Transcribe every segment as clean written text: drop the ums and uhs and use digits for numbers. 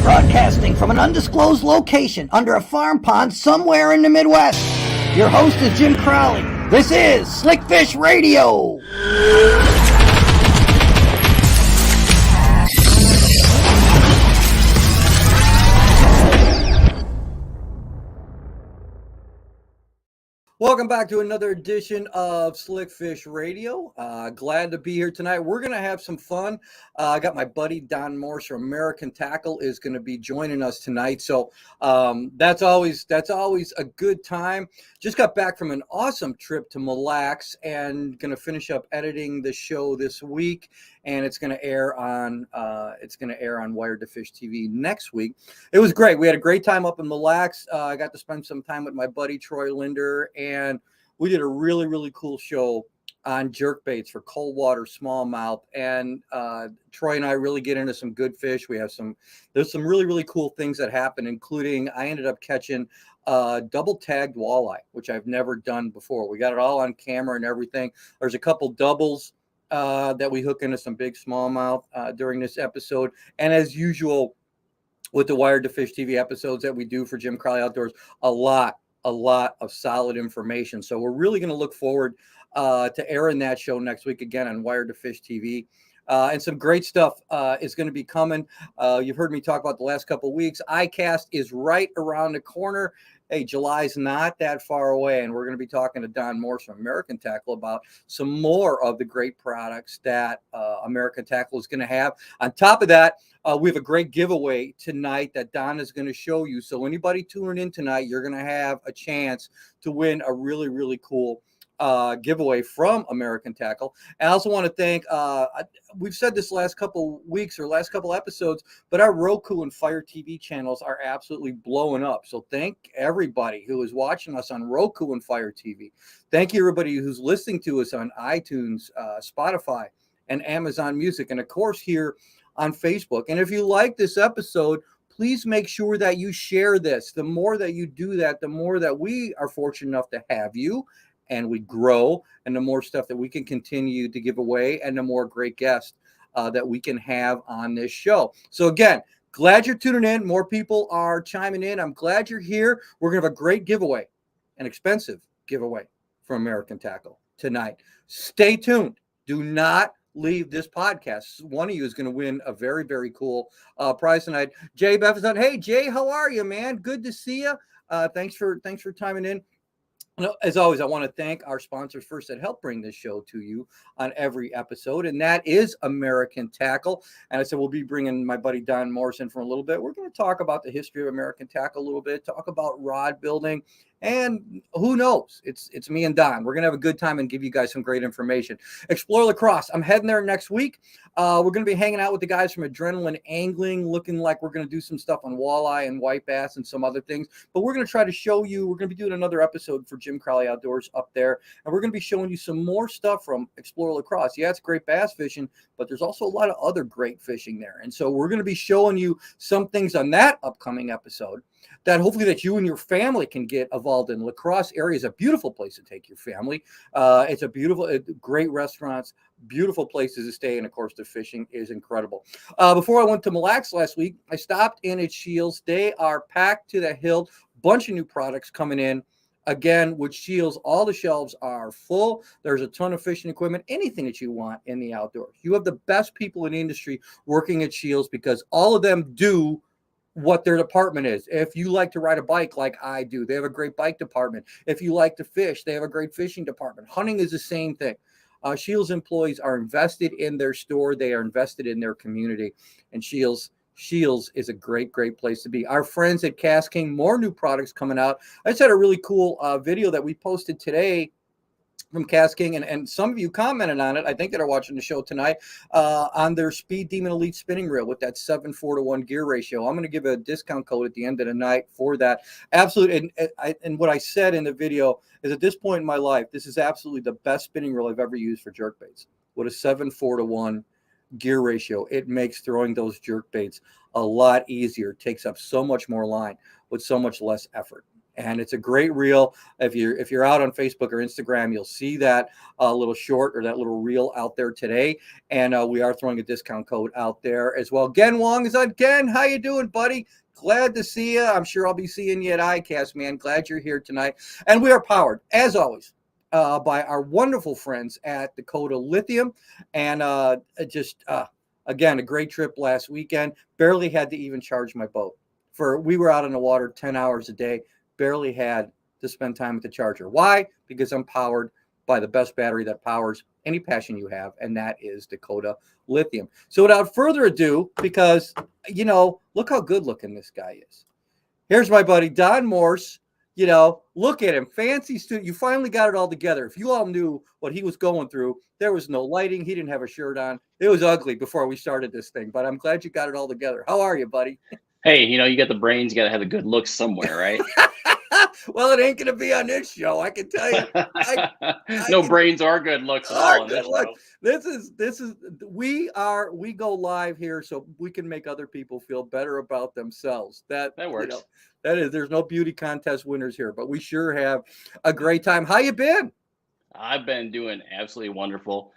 Broadcasting from an undisclosed location under a farm pond somewhere in the Midwest. Your host is Jim Crowley. This is Slickfish Radio. Welcome back to another edition of Slickfish Radio. Glad to be here tonight. We're going to have some fun. I got my buddy Don Morse from American Tackle is going to be joining us tonight. So that's always a good time. Just got back from an awesome trip to Mille Lacs and going to finish up editing the show this week. And it's going to air on Wired to Fish TV next week. It was great. We had a great time up in Mille Lacs. I got to spend some time with my buddy Troy Linder, and we did a really, really cool show on jerkbaits for cold water smallmouth. And Troy and I really get into some good fish. There's some really, really cool things that happen, including I ended up catching double tagged walleye, which I've never done before. We got it all on camera and everything. There's a couple doubles that we hook into some big smallmouth during this episode. And as usual with the Wired to Fish TV episodes that we do for Jim Crowley Outdoors, a lot of solid information. So we're really going to look forward to airing that show next week again on Wired to Fish TV. And some great stuff is going to be coming. You've heard me talk about the last couple of weeks. ICAST is right around the corner. Hey, July's not that far away, and we're going to be talking to Don Morse from American Tackle about some more of the great products that American Tackle is going to have. On top of that, we have a great giveaway tonight that Don is going to show you. So anybody tuning in tonight, you're going to have a chance to win a really, really cool giveaway from American Tackle. And I also want to thank, we've said this last couple weeks or last couple episodes, but our Roku and Fire TV channels are absolutely blowing up. So thank everybody who is watching us on Roku and Fire TV. Thank you everybody who's listening to us on iTunes, Spotify, and Amazon Music, and of course here on Facebook. And if you like this episode, please make sure that you share this. The more that you do that, the more that we are fortunate enough to have you, and we grow, and the more stuff that we can continue to give away, and the more great guests that we can have on this show. So again, glad you're tuning in. More people are chiming in. I'm glad you're here. We're going to have a great giveaway, an expensive giveaway from American Tackle tonight. Stay tuned. Do not leave this podcast. One of you is going to win a very, very cool prize tonight. Jay Beff is on. Hey, Jay, how are you, man? Good to see you. Thanks for chiming in. As always, I want to thank our sponsors first that help bring this show to you on every episode, and that is American Tackle. And I said we'll be bringing my buddy Don Morse in for a little bit. We're going to talk about the history of American Tackle a little bit, talk about rod building, and who knows? It's me and Don. We're going to have a good time and give you guys some great information. Explore La Crosse. I'm heading there next week. We're going to be hanging out with the guys from Adrenaline Angling, looking like we're going to do some stuff on walleye and white bass and some other things. But we're going to try to show you, we're going to be doing another episode for Jim Crowley Outdoors up there. And we're going to be showing you some more stuff from Explore La Crosse. Yeah, it's great bass fishing, but there's also a lot of other great fishing there. And so we're going to be showing you some things on that upcoming episode that hopefully that you and your family can get involved in. La Crosse area is a beautiful place to take your family. It's a beautiful, great restaurants, beautiful places to stay, and of course the fishing is incredible. Before I went to Mille Lacs last week, I stopped in at Shields. They are packed to the hilt. Bunch of new products coming in. Again, with Shields, all the shelves are full. There's a ton of fishing equipment, anything that you want in the outdoors. You have the best people in the industry working at Shields because all of them do what their department is. If you like to ride a bike like I do, they have a great bike department. If you like to fish, they have a great fishing department. Hunting is the same thing. Shields employees are invested in their store. They are invested in their community. And Shields is a great, great place to be. Our friends at Cast King, more new products coming out. I just had a really cool video that we posted today from Cast King, and some of you commented on it, I think, that are watching the show tonight, on their Speed Demon Elite spinning reel with that 7:4-to-1 gear ratio. I'm going to give a discount code at the end of the night for that. Absolutely. And what I said in the video is, at this point in my life, this is absolutely the best spinning reel I've ever used for jerkbaits. With a 7:4-to-1 gear ratio, it makes throwing those jerkbaits a lot easier. It takes up so much more line with so much less effort. and it's a great reel. If you're out on Facebook or Instagram, you'll see that little short or that little reel out there today, and we are throwing a discount code out there as well. Gen Wong is on. Gen, how you doing, buddy? Glad to see you. I'm sure I'll be seeing you at ICAST, man. Glad you're here tonight. And we are powered, as always, by our wonderful friends at Dakota Lithium. And again, a great trip last weekend. Barely had to even charge my boat. We were out on the water 10 hours a day. Barely had to spend time at the charger. Why? Because I'm powered by the best battery that powers any passion you have, and that is Dakota Lithium. So without further ado, because, look how good looking this guy is. Here's my buddy, Don Morse. Look at him. Fancy student. You finally got it all together. If you all knew what he was going through, there was no lighting. He didn't have a shirt on. It was ugly before we started this thing, but I'm glad you got it all together. How are you, buddy? Hey, you got the brains, you got to have the good looks somewhere, right? Well, it ain't going to be on this show, I can tell you. Brains or good looks at all on this show. This is we go live here so we can make other people feel better about themselves. That works. There's no beauty contest winners here, but we sure have a great time. How you been? I've been doing absolutely wonderful.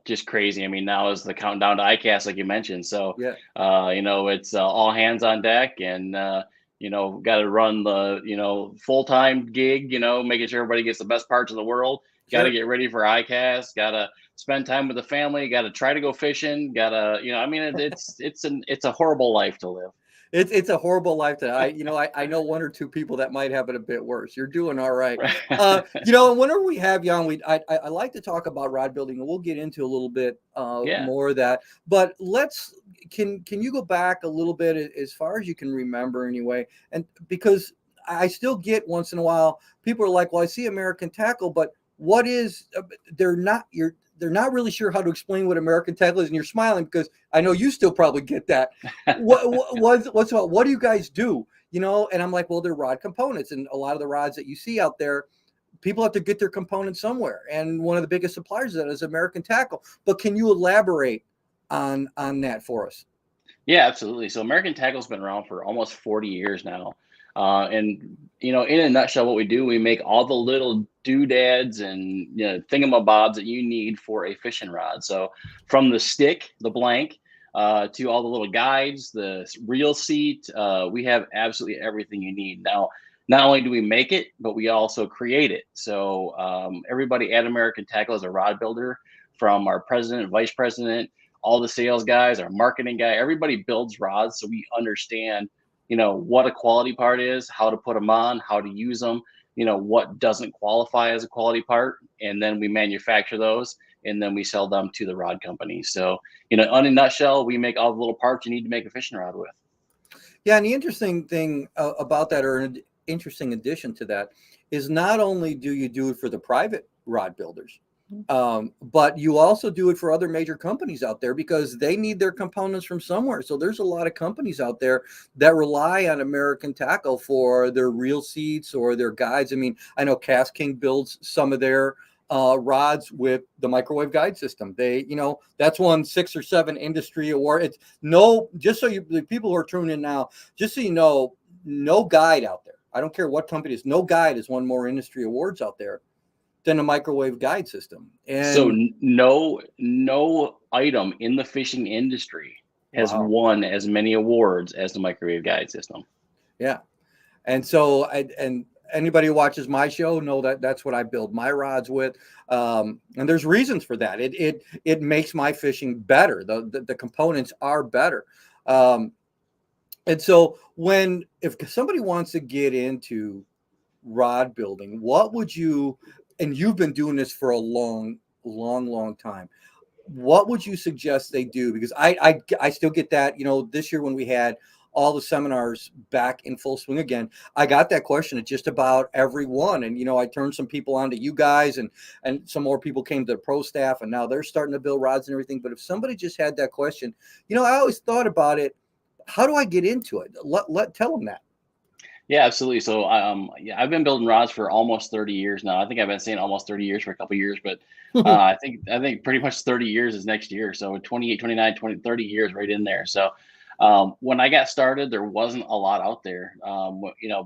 Just crazy. I mean, now is the countdown to ICAST, like you mentioned. So, yeah. It's all hands on deck, and got to run the full-time gig. Making sure everybody gets the best parts of the world. Got to get ready for ICAST. Got to spend time with the family. Got to try to go fishing. Got to, it's a horrible life to live. It's a horrible life to I know one or two people that might have it a bit worse. You're doing all right. Whenever we have you on, I like to talk about rod building, and we'll get into a little bit more of that. But can you go back a little bit as far as you can remember anyway? And because I still get once in a while, people are like, well, I see American Tackle, but what is, they're not really sure how to explain what American Tackle is, and you're smiling because I know you still probably get that. What do you guys do? And I'm like, well, they're rod components, and a lot of the rods that you see out there, people have to get their components somewhere, and one of the biggest suppliers of that is American Tackle. But can you elaborate on that for us? Yeah, absolutely. So American Tackle's been around for almost 40 years now. And in a nutshell, what we do, we make all the little doodads and thingamabobs that you need for a fishing rod. So from the stick, the blank, to all the little guides, the reel seat, we have absolutely everything you need. Now, not only do we make it, but we also create it. So everybody at American Tackle is a rod builder, from our president, vice president, all the sales guys, our marketing guy. Everybody builds rods, so we understand what a quality part is, how to put them on, how to use them, what doesn't qualify as a quality part. And then we manufacture those, and then we sell them to the rod company. So, in a nutshell, we make all the little parts you need to make a fishing rod with. Yeah. And the interesting thing about that, or an interesting addition to that, is not only do you do it for the private rod builders, but you also do it for other major companies out there, because they need their components from somewhere. So there's a lot of companies out there that rely on American Tackle for their reel seats or their guides. I mean, I know Cast King builds some of their rods with the microwave guide system. They, that's won 6 or 7 industry award. It's just so the people who are tuning in now, just so you know, no guide out there, I don't care what company it is, no guide has won more industry awards out there than a microwave guide system. And so no item in the fishing industry has won as many awards as the microwave guide system. Yeah. And so and anybody who watches my show know that that's what I build my rods with. And there's reasons for that. It makes my fishing better. The components are better. And so if somebody wants to get into rod building, what would you, and you've been doing this for a long time, what would you suggest they do? Because I still get that, this year when we had all the seminars back in full swing again, I got that question at just about every one. And, I turned some people on to you guys, and some more people came to the pro staff, and now they're starting to build rods and everything. But if somebody just had that question, I always thought about it. How do I get into it? Tell them that. Yeah, absolutely. So, I've been building rods for almost 30 years now. I think I've been saying almost 30 years for a couple of years, but I think pretty much 30 years is next year. So 28, 29, 20, 30 years right in there. So, When I got started, there wasn't a lot out there.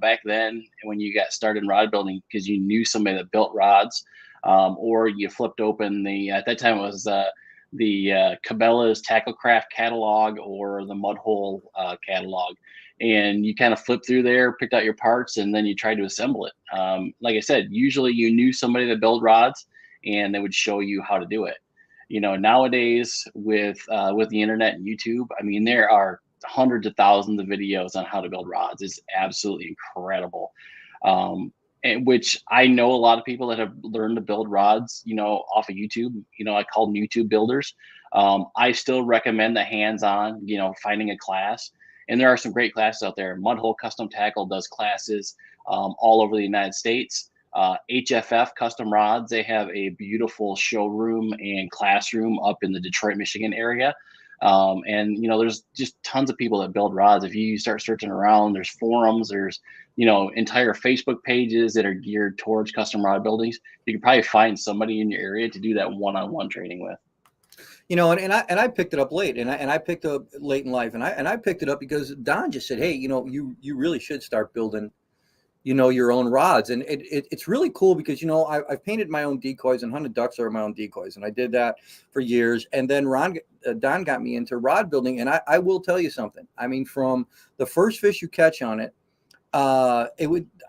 Back then when you got started in rod building, because you knew somebody that built rods, or you flipped open at that time it was the Cabela's Tacklecraft catalog or the Mudhole catalog, and you kind of flipped through there, picked out your parts, and then you tried to assemble it. Like I said, usually you knew somebody that built rods, and they would show you how to do it. Nowadays with the internet and YouTube, I mean, there are hundreds of thousands of videos on how to build rods. It's absolutely incredible. And which I know a lot of people that have learned to build rods, off of YouTube. I call them YouTube builders. I still recommend the hands-on, finding a class. And there are some great classes out there. Mudhole Custom Tackle does classes all over the United States. HFF Custom Rods, they have a beautiful showroom and classroom up in the Detroit, Michigan area. There's just tons of people that build rods. If you start searching around, there's forums, there's, entire Facebook pages that are geared towards custom rod buildings. You can probably find somebody in your area to do that one-on-one training with. And I picked it up late, and I picked it up late in life, and I picked it up because Don just said, hey, you really should start building your own rods. And it's really cool because, I've painted my own decoys and hunted ducks over my own decoys. And I did that for years. And then Don got me into rod building. And I will tell you something. I mean, from the first fish you catch on it, I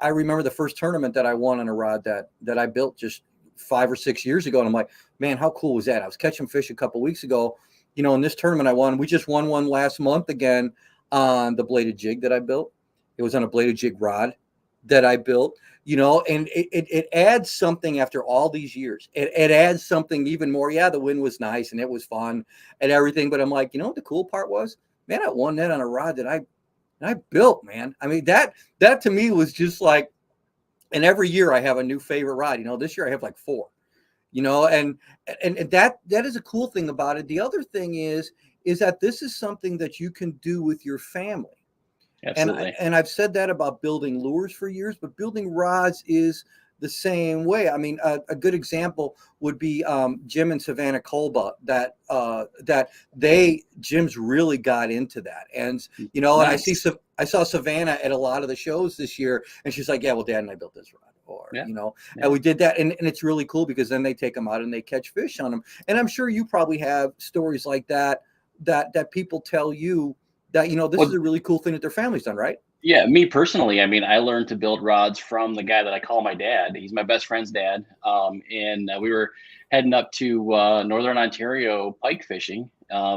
remember the first tournament that I won on a rod that I built just 5 or 6 years ago. And I'm like, man, how cool was that? I was catching fish a couple of weeks ago, in this tournament I won. We just won one last month again on the bladed jig that I built. It was on a bladed jig rod that I built, and it adds something after all these years. It adds something even more. Yeah, the wind was nice and it was fun and everything. But I'm like, what the cool part was? Man, I won that on a rod that I built, man. I mean, that to me was just like, and every year I have a new favorite rod. This year I have like 4, and that is a cool thing about it. The other thing is that this is something that you can do with your family. Absolutely. And I've said that about building lures for years, but building rods is the same way. I mean, a good example would be Jim and Savannah Kolba. Jim's really got into that, and Nice. and I saw Savannah at a lot of the shows this year, and she's like, "Yeah, well, Dad and I built this rod." And we did that, and it's really cool because then they take them out and they catch fish on them. And I'm sure you probably have stories like that people tell you. That this is a really cool thing that their family's done, right? Yeah, me personally, I mean, I learned to build rods from the guy that I call my dad. He's my best friend's dad, and we were heading up to Northern Ontario pike fishing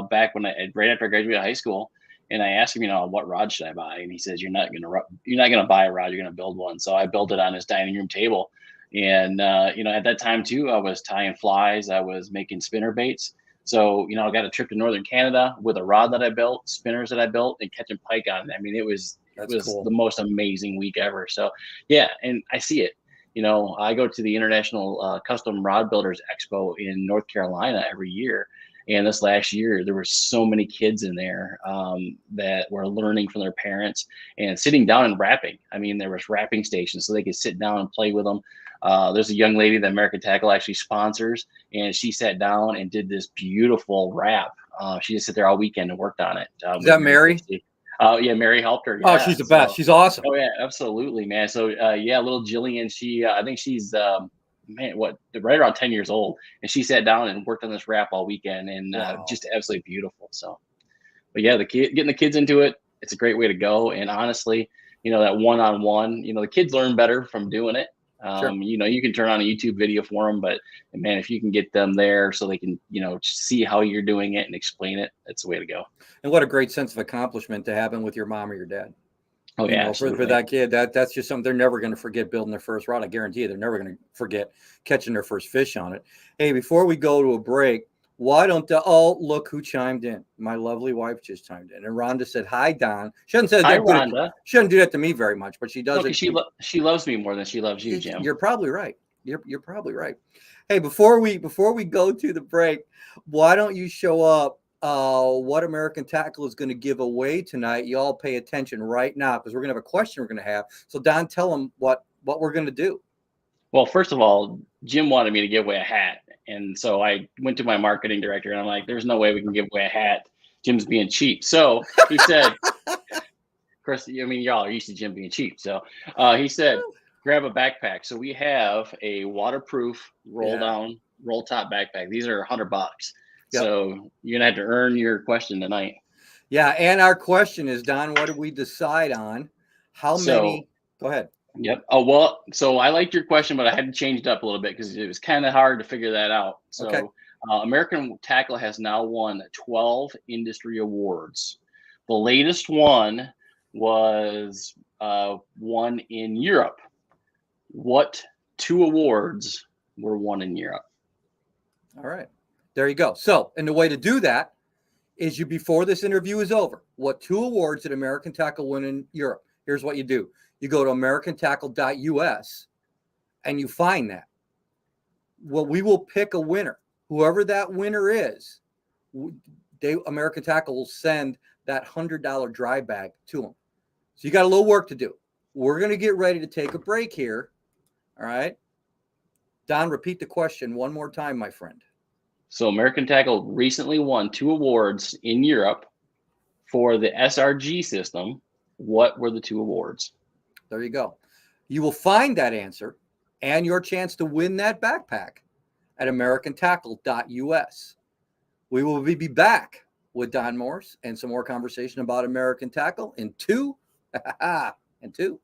back right after I graduated high school. And I asked him, what rod should I buy? And he says, you're not gonna buy a rod, you're gonna build one. So I built it on his dining room table, and at that time too, I was tying flies, I was making spinner baits. So, I got a trip to Northern Canada with a rod that I built, spinners that I built, and catching pike on it. I mean, it was cool. the most amazing week ever. So, yeah, and I see it. I go to the International Custom Rod Builders Expo in North Carolina every year. And this last year, there were so many kids in there that were learning from their parents and sitting down and rapping. I mean, there was rapping stations so they could sit down and play with them. There's a young lady that American Tackle actually sponsors, and she sat down and did this beautiful rap. She just sat there all weekend and worked on it. Is that Mary? Yeah, Mary helped her. Yeah. Oh, she's the best. She's awesome. Oh yeah, absolutely, man. So little Jillian, I think she's right around 10 years old, and she sat down and worked on this rap all weekend, and just absolutely beautiful. So, but yeah, getting the kids into it, it's a great way to go. And honestly, that one-on-one, the kids learn better from doing it. Sure. You can turn on a YouTube video for them, but man, if you can get them there so they can, see how you're doing it and explain it, that's the way to go. And what a great sense of accomplishment to happen with your mom or your dad. Oh yeah, for that kid, that's just something they're never going to forget, building their first rod. I guarantee you, they're never going to forget catching their first fish on it. Hey, before we go to a break, why don't look who chimed in? My lovely wife just chimed in, and Rhonda said, "Hi, Don." She hasn't said hi, that. Rhonda. She doesn't do that to me very much, but she does it. She loves me more than she loves you, Jim. You're probably right. You're probably right. Hey, before we go to the break, why don't you show up? What American Tackle is going to give away tonight? You all pay attention right now because we're going to have a question we're going to have. So Don, tell them what we're going to do. Well, first of all, Jim wanted me to give away a hat. And so I went to my marketing director and I'm like, there's no way we can give away a hat Jim's being cheap. So he said, of course, I mean, y'all are used to Jim being cheap. So he said, grab a backpack. So we have a waterproof roll top backpack. These are $100. Yep. So you're gonna have to earn your question tonight. Yeah, and our question is, Don, what did we decide on? How many? Go ahead. Yep. Oh, well, so I liked your question, but I had to change it up a little bit because it was kind of hard to figure that out. So Okay. American Tackle has now won 12 industry awards. The latest one was won in Europe. What 2 awards were won in Europe? All right. There you go. So, and the way to do that is before this interview is over, what 2 awards did American Tackle win in Europe? Here's what you do. You go to americantackle.us and you find that. Well, we will pick a winner. Whoever that winner is, American Tackle will send that $100 dry bag to them. So you got a little work to do. We're going to get ready to take a break here. All right. Don, repeat the question one more time, my friend. So American Tackle recently won 2 awards in Europe for the SRG system. What were the 2 awards? There you go. You will find that answer and your chance to win that backpack at americantackle.us. We will be back with Don Morse and some more conversation about American Tackle in 2 and 2.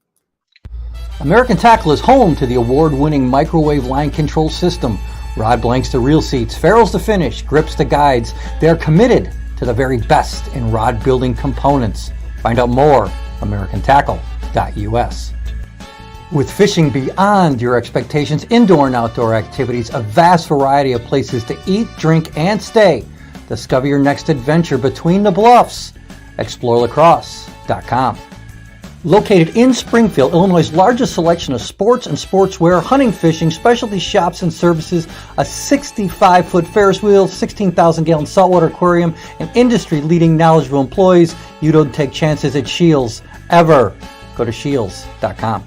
American Tackle is home to the award-winning microwave line control system. Rod blanks to reel seats, ferrules to finish, grips to guides. They are committed to the very best in rod building components. Find out more, americantackle.us. With fishing beyond your expectations, indoor and outdoor activities, a vast variety of places to eat, drink, and stay. Discover your next adventure between the bluffs. ExploreLaCrosse.com. Located in Springfield, Illinois' largest selection of sports and sportswear, hunting, fishing, specialty shops and services, a 65-foot Ferris wheel, 16,000-gallon saltwater aquarium, and industry-leading knowledgeable employees. You don't take chances at Shields, ever. Go to Shields.com.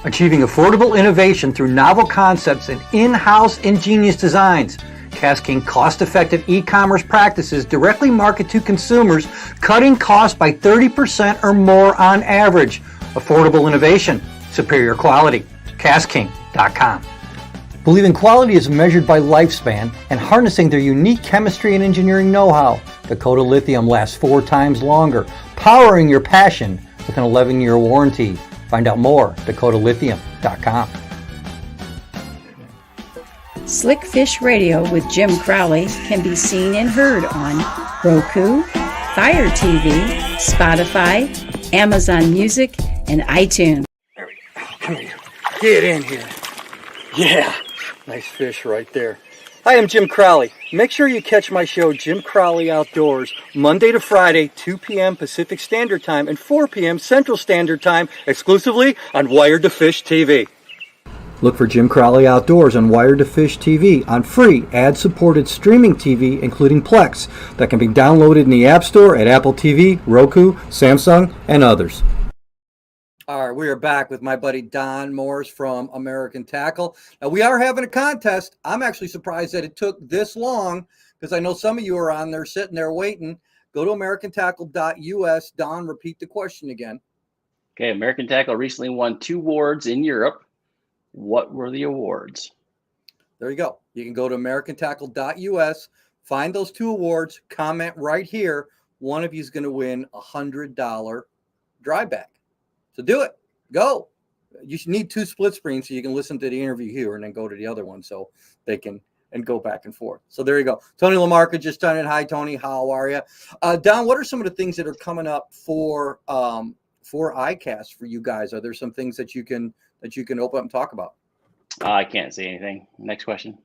Achieving affordable innovation through novel concepts and in-house ingenious designs. Cascading cost-effective e-commerce practices directly market to consumers, cutting costs by 30% or more on average. Affordable innovation, superior quality. Casking.com. Believing quality is measured by lifespan and harnessing their unique chemistry and engineering know-how. Dakota Lithium lasts 4 times longer, powering your passion with an 11-year warranty. Find out more, dakotalithium.com. Slick Fish Radio with Jim Crowley can be seen and heard on Roku, Fire TV, Spotify, Amazon Music, and iTunes. There we go. Come here. Get in here. Yeah. Nice fish right there. Hi, I'm Jim Crowley. Make sure you catch my show, Jim Crowley Outdoors, Monday to Friday, 2 p.m. Pacific Standard Time and 4 p.m. Central Standard Time, exclusively on Wired to Fish TV. Look for Jim Crowley Outdoors on Wired to Fish TV on free ad-supported streaming TV, including Plex, that can be downloaded in the App Store at Apple TV, Roku, Samsung, and others. All right, we are back with my buddy Don Morse from American Tackle. Now, we are having a contest. I'm actually surprised that it took this long because I know some of you are on there sitting there waiting. Go to americantackle.us. Don, repeat the question again. Okay, American Tackle recently won 2 awards in Europe. What were the awards? There you go. You can go to americantackle.us, find those 2 awards, comment right here. One of you is going to win a $100 dry bag. So do it. Go. You should need 2 split screens so you can listen to the interview here and then go to the other one so they can and go back and forth. So there you go. Tony Lamarca just done it. Hi, Tony. How are you? Don, what are some of the things that are coming up for ICAST for you guys? Are there some things that you can open up and talk about? I can't say anything. Next question.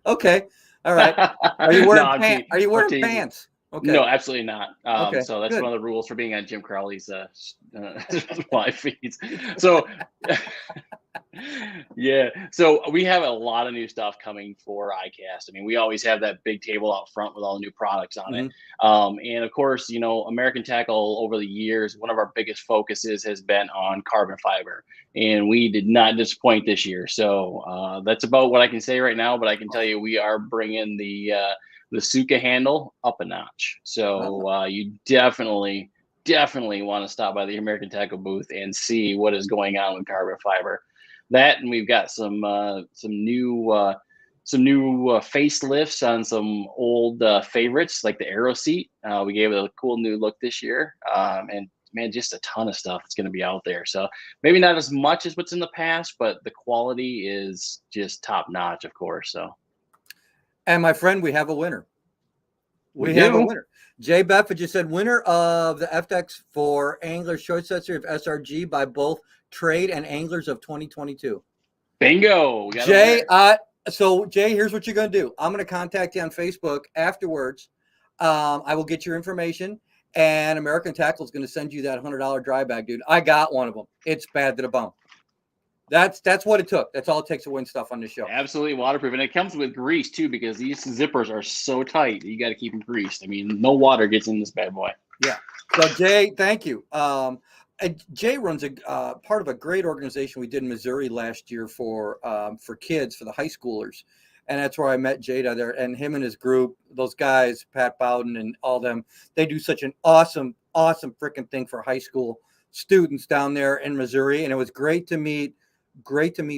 Okay. All right. Are you wearing pants? Are you wearing pants? Okay. No, absolutely not. Okay, so that's good. one of the rules for being on Jim Crowley's live feeds. So yeah, so we have a lot of new stuff coming for ICAST. I mean, we always have that big table out front with all the new products on it. And of course, you know, American Tackle over the years, one of our biggest focuses has been on carbon fiber, and we did not disappoint this year. So that's about what I can say right now. But I can tell you, we are bringing the the Suka handle up a notch. So you definitely want to stop by the American Tackle booth and see what is going on with carbon fiber. That, and we've got some new facelifts on some old favorites like the Aero seat. We gave it a cool new look this year, and man, just a ton of stuff that's going to be out there. So maybe not as much as what's in the past, but the quality is just top notch, of course. So, and my friend, we have a winner. We have do. a winner. Jay Bedford just said winner of the FX for Anglers Short Set Series of SRG by both Trade and Anglers of 2022. Bingo. Jay, so Jay, here's what you're going to do. I'm going to contact you on Facebook afterwards. I will get your information, and American Tackle is going to send you that $100 dry bag, dude. I got one of them. It's bad to the bone. That's what it took. That's all it takes to win stuff on the show. Absolutely waterproof. And it comes with grease too, because these zippers are so tight. You got to keep them greased. I mean, no water gets in this bad boy. Yeah. So Jay, thank you. Jay runs a part of a great organization we did in Missouri last year for kids, for the high schoolers. And that's where I met Jay down there, and him and his group, those guys, Pat Bowden and all them, they do such an awesome freaking thing for high school students down there in Missouri. And it was great to meet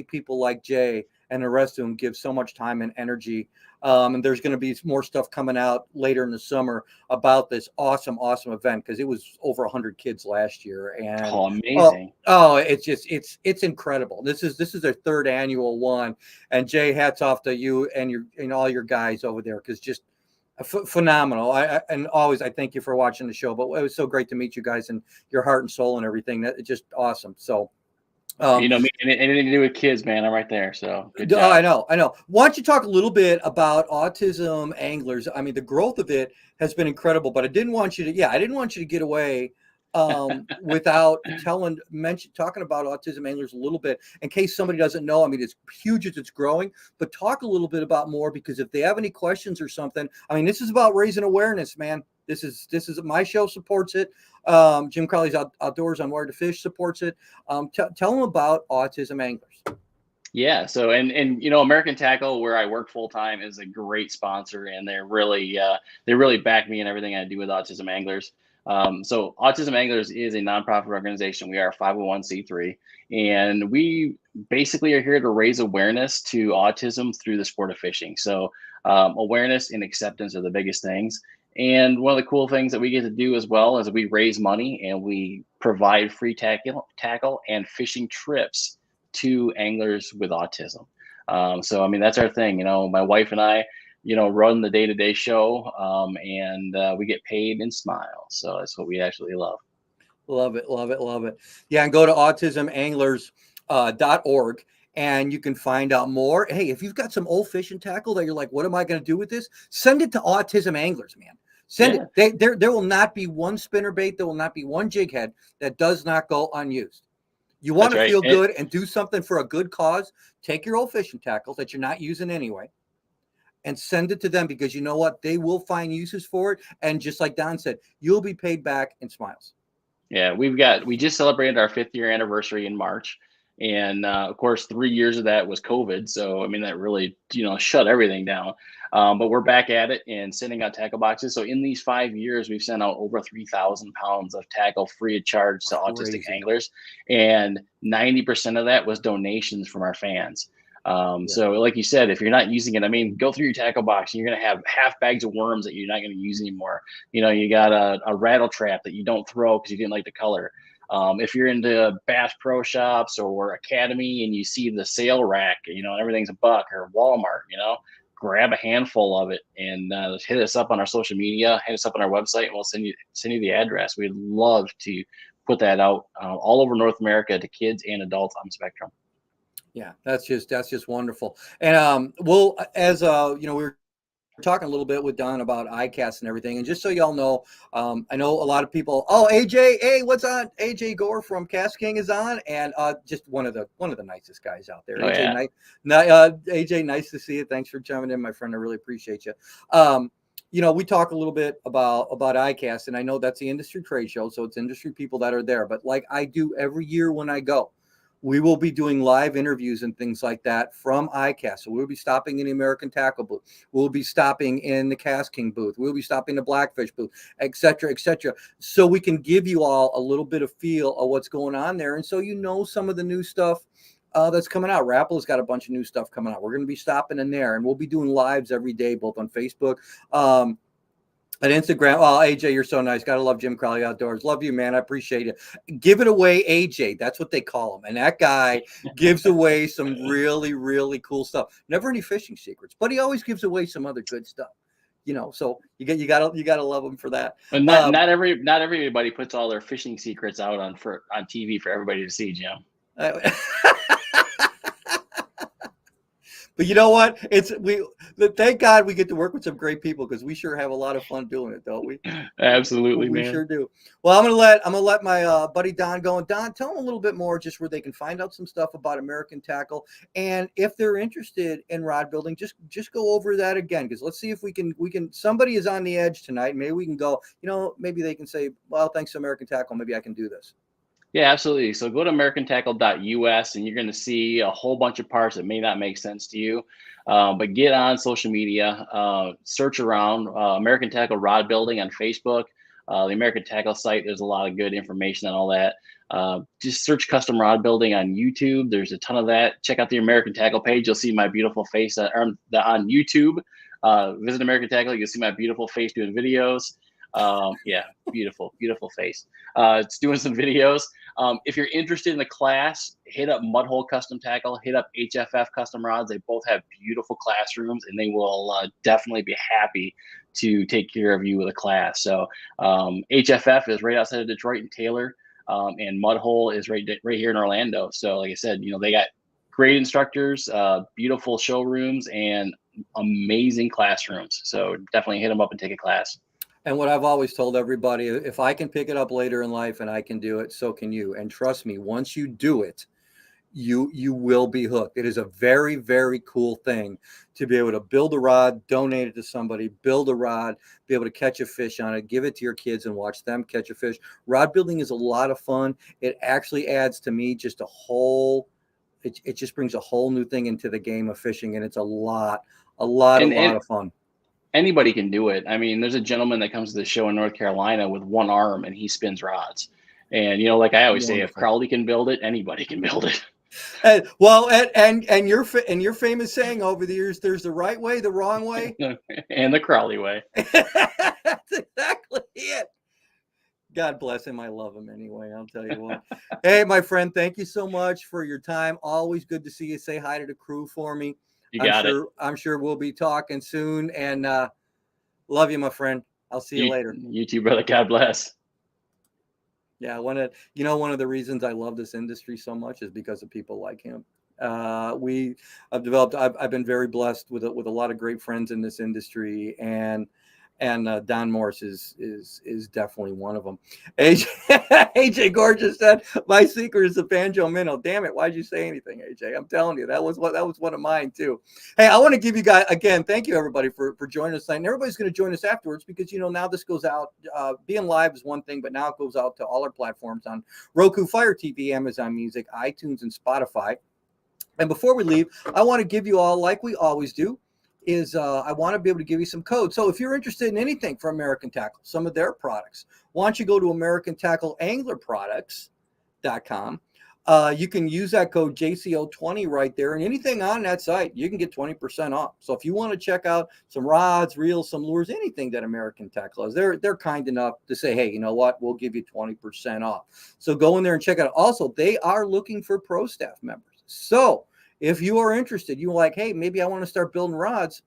people like Jay, and the rest of them give so much time and energy. And there's going to be more stuff coming out later in the summer about this awesome event, because it was over 100 kids last year. And amazing. It's incredible. This is their third annual one. And Jay, hats off to you and all your guys over there, because just phenomenal. I thank you for watching the show, but it was so great to meet you guys and your heart and soul and everything. That it's just awesome. So anything to do with kids, man, I'm right there. So good job. I know. Why don't you talk a little bit about Autism Anglers? I mean, the growth of it has been incredible, but I didn't want you to get away without talking about Autism Anglers a little bit, in case somebody doesn't know. I mean, it's huge as it's growing, but talk a little bit about more, because if they have any questions or something, I mean, this is about raising awareness, man. This is my show supports it. Jim Crowley's Outdoors on Wire to Fish supports it. Tell them about Autism Anglers. Yeah. So, and American Tackle, where I work full time, is a great sponsor, and they really back me in everything I do with Autism Anglers. So Autism Anglers is a nonprofit organization. We are a 501c3, and we basically are here to raise awareness to autism through the sport of fishing. So awareness and acceptance are the biggest things. And one of the cool things that we get to do as well is we raise money and we provide free tackle and fishing trips to anglers with autism. So, I mean, that's our thing. My wife and I, run the day-to-day show, and we get paid in smiles. So that's what we actually love. Love it. Yeah, and go to autismanglers.org. And you can find out more. Hey, if you've got some old fishing tackle that you're like, what am I going to do with this? Send it to Autism Anglers, man. Send it. There will not be one spinnerbait. There will not be one jig head that does not go unused. You want to feel good and do something for a good cause. Take your old fishing tackles that you're not using anyway and send it to them, because you know what? They will find uses for it. And just like Don said, you'll be paid back in smiles. Yeah, we just celebrated our 5th year anniversary in March. And of course, 3 years of that was COVID. So, I mean, that really, shut everything down. But we're back at it and sending out tackle boxes. So in these 5 years, we've sent out over 3,000 pounds of tackle free of charge to autistic anglers. And 90% of that was donations from our fans. So like you said, if you're not using it, I mean, go through your tackle box and you're going to have half bags of worms that you're not going to use anymore. You got a rattle trap that you don't throw because you didn't like the color. If you're into Bass Pro Shops or Academy and you see the sale rack, everything's $1, or Walmart, grab a handful of it and hit us up on our social media, hit us up on our website, and we'll send you the address. We'd love to put that out all over North America to kids and adults on the spectrum. Yeah, that's just wonderful. And we'll, as we were talking a little bit with Don about ICAST and everything, and just so y'all know, I know a lot of people. Oh, AJ, hey, what's on? AJ Gore from Cast King is on, and just one of the nicest guys out there. AJ, AJ, nice to see you. Thanks for chiming in, my friend. I really appreciate you. We talk a little bit about ICAST, and I know that's the industry trade show, so it's industry people that are there. But like I do every year when I go, we will be doing live interviews and things like that from ICAST. So we'll be stopping in the American Tackle booth. We'll be stopping in the Cast King booth. We'll be stopping the Blackfish booth, et cetera, et cetera. So we can give you all a little bit of feel of what's going on there. And so you know some of the new stuff that's coming out. Rappel's got a bunch of new stuff coming out. We're going to be stopping in there, and we'll be doing lives every day, both on Facebook, on Instagram. Oh, AJ, you're so nice. Gotta love Jim Crowley Outdoors. Love you, man. I appreciate it. Give it away, AJ. That's what they call him. And that guy gives away some really, really cool stuff. Never any fishing secrets, but he always gives away some other good stuff. You know, so you gotta love him for that. And not everybody puts all their fishing secrets out on TV for everybody to see, Jim. But you know what? Thank God we get to work with some great people, because we sure have a lot of fun doing it, don't we? Absolutely, we man. Sure do. Well, I'm gonna let my buddy Don go. And Don, tell them a little bit more, just where they can find out some stuff about American Tackle, and if they're interested in rod building, just go over that again, because let's see if we can. Somebody is on the edge tonight. Maybe we can go. You know, maybe they can say, "Well, thanks to American Tackle, maybe I can do this." Yeah, absolutely. So go to americantackle.us and you're going to see a whole bunch of parts that may not make sense to you. But get on social media, search around American Tackle Rod Building on Facebook, the American Tackle site. There's a lot of good information on all that. Just search custom rod building on YouTube. There's a ton of that. Check out the American Tackle page. You'll see my beautiful face on YouTube. Visit American Tackle. You'll see my beautiful face doing videos. Yeah, beautiful face. It's doing some videos. If you're interested in the class, hit up Mudhole Custom Tackle, hit up HFF Custom Rods. They both have beautiful classrooms, and they will definitely be happy to take care of you with a class. So HFF is right outside of Detroit and Taylor, and Mudhole is right here in Orlando. So like I said, you know, they got great instructors, beautiful showrooms, and amazing classrooms. So definitely hit them up and take a class. And what I've always told everybody, if I can pick it up later in life and I can do it, so can you. And trust me, once you do it, you will be hooked. It is a very, very cool thing to be able to build a rod, donate it to somebody, build a rod, be able to catch a fish on it, give it to your kids and watch them catch a fish. Rod building is a lot of fun. It actually adds to me just it just brings a whole new thing into the game of fishing. And it's a lot of fun. Anybody can do it. I mean, there's a gentleman that comes to the show in North Carolina with one arm and he spins rods. And, you know, like I always say, if Crowley can build it, anybody can build it. And your famous saying over the years, there's the right way, the wrong way, and the Crowley way. That's exactly it. God bless him. I love him anyway. I'll tell you what. Hey, my friend, thank you so much for your time. Always good to see you. Say hi to the crew for me. I'm sure we'll be talking soon, and love you, my friend. I'll see you later. You too, brother. God bless. Yeah, one of the reasons I love this industry so much is because of people like him. I've been very blessed with a lot of great friends in this industry, and Don Morse is definitely one of them. AJ Gorgeous said, "My secret is the banjo minnow." Damn it! Why'd you say anything, AJ? I'm telling you, that was one of mine too. Hey, I want to give you guys again. Thank you everybody for joining us tonight. And everybody's going to join us afterwards, because now this goes out. Being live is one thing, but now it goes out to all our platforms on Roku, Fire TV, Amazon Music, iTunes, and Spotify. And before we leave, I want to give you all, like we always do, I want to be able to give you some code. So if you're interested in anything from American Tackle, some of their products, why don't you go to AmericanTackleAnglerProducts.com. You can use that code JCO20 right there, and anything on that site, you can get 20% off. So if you want to check out some rods, reels, some lures, anything that American Tackle has, they're kind enough to say, hey, you know what, we'll give you 20% off. So go in there and check it out. Also, they are looking for pro staff members. So if you are interested, you're like, hey, maybe I want to start building rods.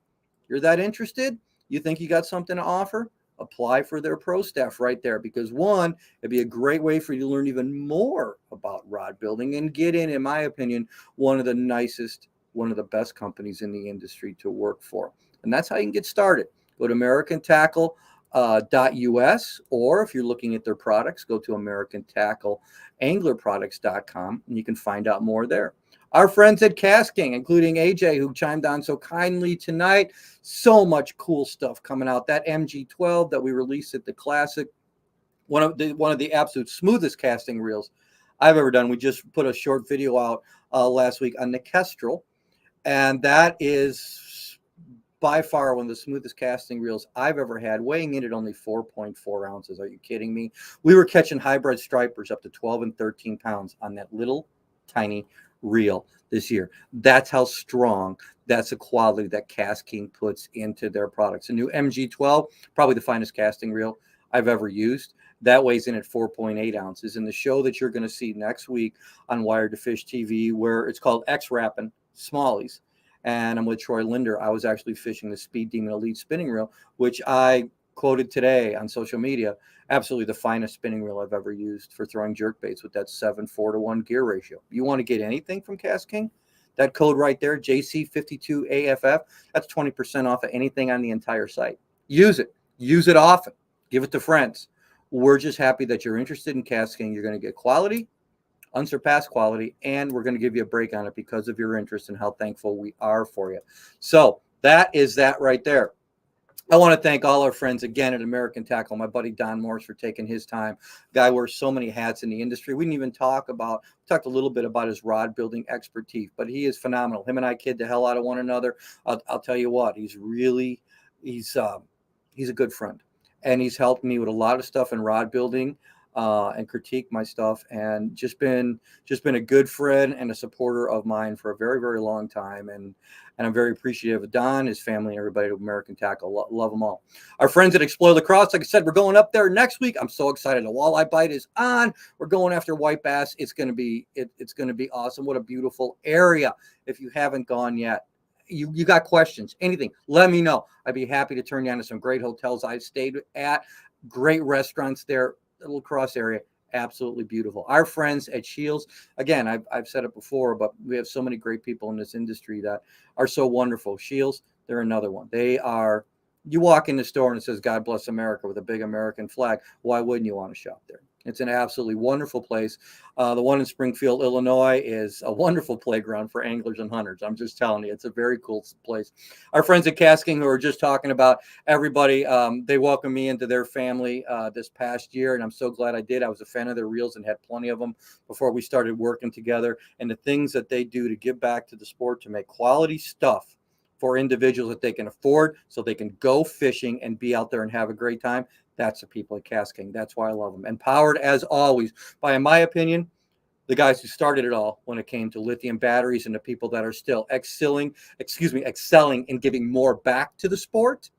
You're that interested? You think you got something to offer? Apply for their pro staff right there, because one, it'd be a great way for you to learn even more about rod building and get in my opinion, one of the nicest, one of the best companies in the industry to work for. And that's how you can get started. Go to AmericanTackle.us, or if you're looking at their products, go to AmericanTackleAnglerProducts.com, and you can find out more there. Our friends at Cast King, including AJ, who chimed on so kindly tonight. So much cool stuff coming out. That MG12 that we released at the Classic, one of the absolute smoothest casting reels I've ever done. We just put a short video out last week on the Kestrel, and that is by far one of the smoothest casting reels I've ever had, weighing in at only 4.4 ounces. Are you kidding me? We were catching hybrid stripers up to 12 and 13 pounds on that little tiny reel this year. That's how strong, that's the quality that Cast King puts into their products. A new MG12, probably the finest casting reel I've ever used. That weighs in at 4.8 ounces. And the show that you're going to see next week on Wired to Fish TV, where it's called X-Rapping Smallies, and I'm with Troy Linder. I was actually fishing the Speed Demon Elite spinning reel, which I quoted today on social media. Absolutely the finest spinning reel I've ever used for throwing jerk baits with that 7:4-to-1 gear ratio. You want to get anything from Cast King? That code right there, JC52AFF, that's 20% off of anything on the entire site. Use it. Use it often. Give it to friends. We're just happy that you're interested in Cast King. You're going to get quality, unsurpassed quality, and we're going to give you a break on it because of your interest and how thankful we are for you. So that is that right there. I want to thank all our friends again at American Tackle, my buddy Don Morse for taking his time. Guy wears so many hats in the industry. We didn't even talked a little bit about his rod building expertise, but he is phenomenal. Him and I kid the hell out of one another. I'll tell you what, he's a good friend, and he's helped me with a lot of stuff in rod building. And critique my stuff, and just been a good friend and a supporter of mine for a very, very long time. And I'm very appreciative of Don, his family, and everybody at American Tackle. Love them all. Our friends at Explore Lacrosse, like I said, we're going up there next week. I'm so excited. The walleye bite is on. We're going after white bass. It's going to be awesome. What a beautiful area. If you haven't gone yet, you got questions, anything, let me know. I'd be happy to turn you on to some great hotels I've stayed at, great restaurants there. The lacrosse area, absolutely beautiful. Our friends at Shields, again, I've said it before, but we have so many great people in this industry that are so wonderful. Shields, they're another one. They are, you walk in the store and it says, God bless America with a big American flag. Why wouldn't you want to shop there? It's an absolutely wonderful place. The one in Springfield, Illinois is a wonderful playground for anglers and hunters. I'm just telling you, it's a very cool place. Our friends at Cast King, who were just talking about everybody, they welcomed me into their family this past year, and I'm so glad I did. I was a fan of their reels and had plenty of them before we started working together. And the things that they do to give back to the sport, to make quality stuff for individuals that they can afford so they can go fishing and be out there and have a great time. That's the people at Cast King. That's why I love them. Empowered, as always, by, in my opinion, the guys who started it all when it came to lithium batteries, and the people that are still excelling and giving more back to the sport.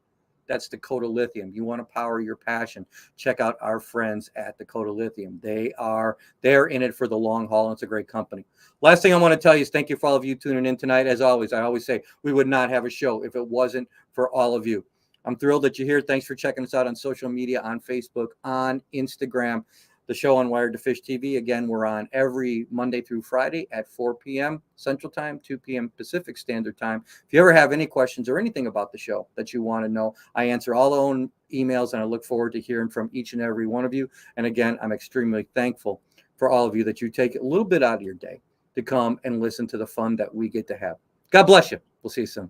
That's Dakota Lithium. You want to power your passion, check out our friends at Dakota Lithium. They're in it for the long haul, and it's a great company. Last thing I want to tell you is thank you for all of you tuning in tonight. As always, I always say we would not have a show if it wasn't for all of you. I'm thrilled that you're here. Thanks for checking us out on social media, on Facebook, on Instagram. The show on Wired to Fish TV. Again, we're on every Monday through Friday at 4 p.m. Central Time, 2 p.m. Pacific Standard Time. If you ever have any questions or anything about the show that you want to know, I answer all our own emails, and I look forward to hearing from each and every one of you. And again, I'm extremely thankful for all of you that you take a little bit out of your day to come and listen to the fun that we get to have. God bless you. We'll see you soon.